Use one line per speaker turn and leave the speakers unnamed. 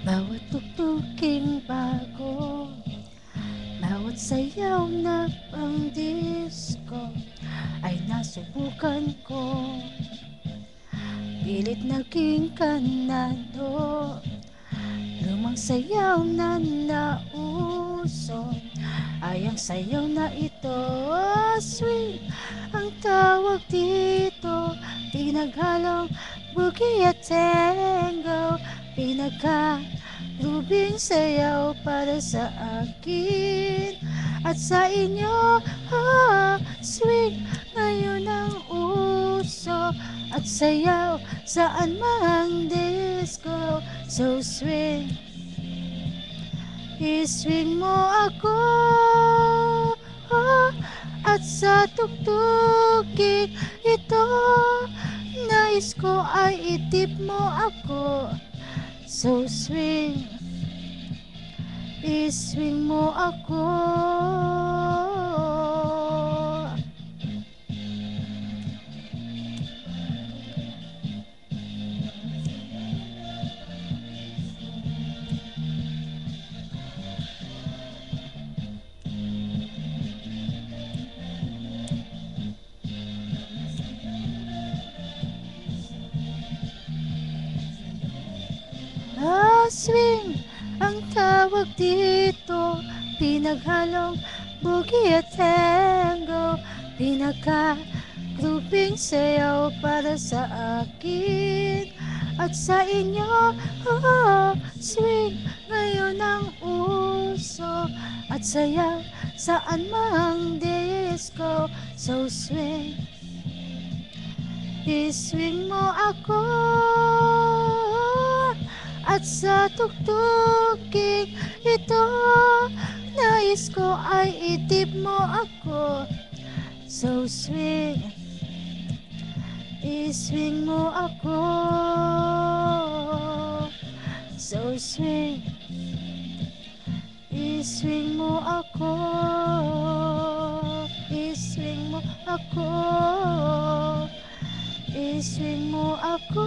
Bawat tugtuging bago, bawat sayaw na pang-disco ay nasubukan ko. Pilit naging kanado, lumang sayaw na nauso ay ang sayaw na ito. Swing ang tawag dito, pinaghalong boogie at tango, pinagkalubing sayaw para sa akin at sa inyo. Swing ngayon ang uso at sayaw saan mang disco. So swing, i-swing mo ako, at sa tugtuging ito nais ko ay itip mo ako. So swing, i-swing mo ako. Swing ang tawag dito, pinaghalong boogie at tango, pinagka-grouping sayaw para sa akin at sa inyo. Swing ngayon ang uso at sayaw saan mang disco. So swing, i-swing mo ako at sa tugtuging ito nais ko ay itip mo ako. So swing, i-swing mo ako. So swing, i-swing mo ako. I-swing mo ako. I-swing mo ako.